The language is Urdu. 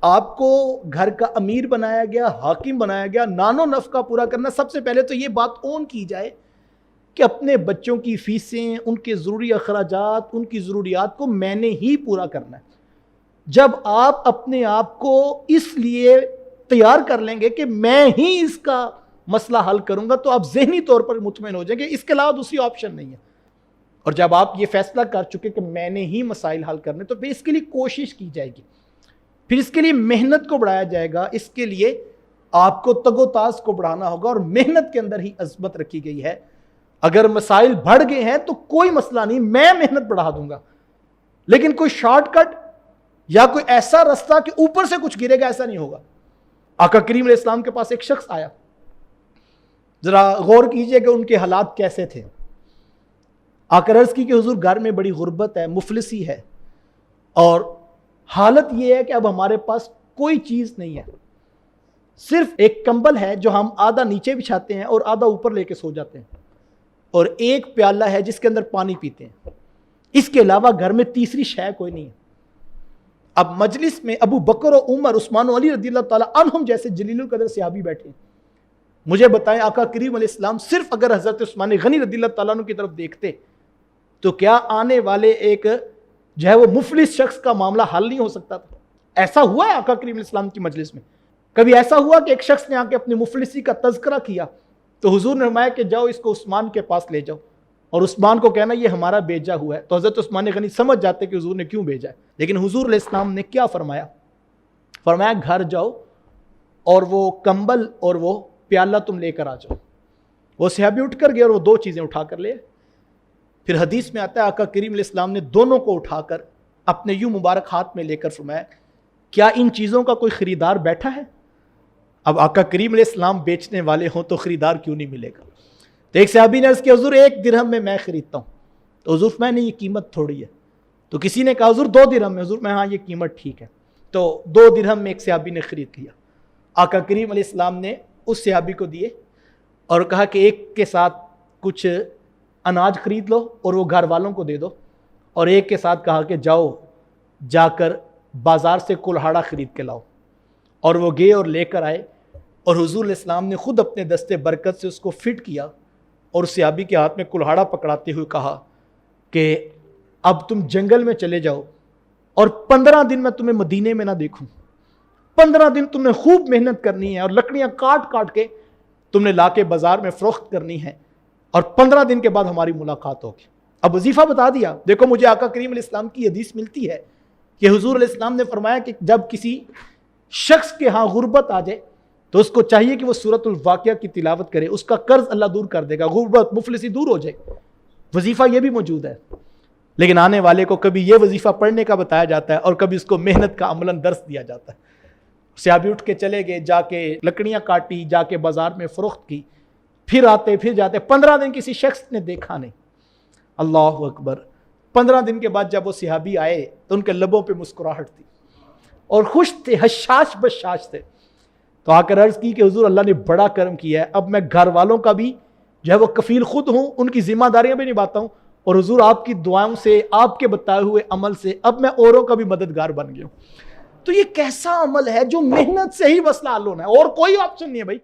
آپ کو گھر کا امیر بنایا گیا، حاکم بنایا گیا، نان و نفقہ پورا کرنا. سب سے پہلے تو یہ بات اون کی جائے کہ اپنے بچوں کی فیسیں، ان کے ضروری اخراجات، ان کی ضروریات کو میں نے ہی پورا کرنا ہے. جب آپ اپنے آپ کو اس لیے تیار کر لیں گے کہ میں ہی اس کا مسئلہ حل کروں گا، تو آپ ذہنی طور پر مطمئن ہو جائیں گے اس کے علاوہ دوسری آپشن نہیں ہے. اور جب آپ یہ فیصلہ کر چکے کہ میں نے ہی مسائل حل کرنے، تو پھر اس کے لیے کوشش کی جائے گی، پھر اس کے لیے محنت کو بڑھایا جائے گا. اس کے لیے آپ کو تگ و تاز کو بڑھانا ہوگا، اور محنت کے اندر ہی عظمت رکھی گئی ہے. اگر مسائل بڑھ گئے ہیں تو کوئی مسئلہ نہیں، میں محنت بڑھا دوں گا، لیکن کوئی شارٹ کٹ یا کوئی ایسا رستہ کہ اوپر سے کچھ گرے گا، ایسا نہیں ہوگا. آقا کریم علیہ السلام کے پاس ایک شخص آیا، ذرا غور کیجئے کہ ان کے حالات کیسے تھے. آقا عرض کی کہ حضور گھر میں بڑی غربت ہے، مفلسی ہے، اور حالت یہ ہے کہ اب ہمارے پاس کوئی چیز نہیں ہے، صرف ایک کمبل ہے جو ہم آدھا نیچے بچھاتے ہیں اور آدھا اوپر لے کے سو جاتے ہیں، اور ایک پیالہ ہے جس کے اندر پانی پیتے ہیں. اس کے علاوہ گھر میں تیسری شے کوئی نہیں ہے. اب مجلس میں ابو بکر و عمر، عثمان و علی رضی اللہ تعالیٰ عنہم جیسے جلیل القدر صحابی بیٹھے ہیں. مجھے بتائیں آقا کریم علیہ السلام صرف اگر حضرت عثمان غنی رضی اللہ تعالیٰ عنہ کی طرف دیکھتے تو کیا آنے والے ایک جو ہے وہ مفلس شخص کا معاملہ حل نہیں ہو سکتا تھا؟ ایسا ہوا ہے آقا کریم علیہ السلام کی مجلس میں؟ کبھی ایسا ہوا کہ ایک شخص نے آ کے اپنی مفلسی کا تذکرہ کیا تو حضور نے فرمایا کہ جاؤ اس کو عثمان کے پاس لے جاؤ، اور عثمان کو کہنا یہ ہمارا بھیجا ہوا ہے؟ تو حضرت عثمان غنی سمجھ جاتے کہ حضور نے کیوں بھیجا ہے. لیکن حضور علیہ السلام نے کیا فرمایا؟ فرمایا گھر جاؤ اور وہ کمبل اور وہ پیالہ تم لے کر آ جاؤ. وہ صحابی اٹھ کر گئے اور وہ دو چیزیں اٹھا کر لے. پھر حدیث میں آتا ہے آقا کریم علیہ السلام نے دونوں کو اٹھا کر اپنے یوں مبارک ہاتھ میں لے کر فرمایا کیا ان چیزوں کا کوئی خریدار بیٹھا ہے؟ اب آقا کریم علیہ السلام بیچنے والے ہوں تو خریدار کیوں نہیں ملے گا؟ تو ایک صحابی نے عرض کیا حضور 1 درہم میں خریدتا ہوں. تو حضور میں نے یہ قیمت تھوڑی ہے. تو کسی نے کہا حضور 2 درہم میں. حضور میں ہاں یہ قیمت ٹھیک ہے. تو 2 درہم میں ایک صحابی نے خرید لیا. آقا کریم علیہ السلام نے اس صحابی کو دیے اور کہا کہ ایک کے ساتھ کچھ اناج خرید لو اور وہ گھر والوں کو دے دو، اور ایک کے ساتھ کہا کہ جاؤ جا کر بازار سے کلہاڑا خرید کے لاؤ. اور وہ گئے اور لے کر آئے، اور حضور علیہ السلام نے خود اپنے دستے برکت سے اس کو فٹ کیا اور صحابی کے ہاتھ میں کلہاڑا پکڑاتے ہوئے کہا کہ اب تم جنگل میں چلے جاؤ اور 15 دن میں تمہیں مدینے میں نہ دیکھوں. 15 دن تم نے خوب محنت کرنی ہے اور لکڑیاں کاٹ کاٹ کے تم نے لا کے بازار میں فروخت کرنی ہے، اور 15 دن کے بعد ہماری ملاقات ہوگی. اب وظیفہ بتا دیا. دیکھو مجھے آقا کریم علیہ السلام کی حدیث ملتی ہے کہ حضور علیہ السلام نے فرمایا کہ جب کسی شخص کے ہاں غربت آ جائے تو اس کو چاہیے کہ وہ سورۃ الواقعہ کی تلاوت کرے، اس کا قرض اللہ دور کر دے گا، غربت مفلسی دور ہو جائے. وظیفہ یہ بھی موجود ہے، لیکن آنے والے کو کبھی یہ وظیفہ پڑھنے کا بتایا جاتا ہے اور کبھی اس کو محنت کا عملاً درس دیا جاتا ہے. صحابی اٹھ کے چلے گئے، جا کے لکڑیاں کاٹی، جا کے بازار میں فروخت کی، پھر آتے پھر جاتے. 15 دن کسی شخص نے دیکھا نہیں. اللہ اکبر. 15 دن کے بعد جب وہ صحابی آئے تو ان کے لبوں پہ مسکراہٹ تھی اور خوش تھے، حشاش بشاش تھے. تو آ کر عرض کی کہ حضور اللہ نے بڑا کرم کیا ہے، اب میں گھر والوں کا بھی جو ہے وہ کفیل خود ہوں، ان کی ذمہ داریاں بھی نبھاتا ہوں، اور حضور آپ کی دعاؤں سے، آپ کے بتائے ہوئے عمل سے اب میں اوروں کا بھی مددگار بن گیا ہوں. تو یہ کیسا عمل ہے جو محنت سے ہی مسئلہ حل ہونا ہے، اور کوئی آپشن نہیں ہے بھائی.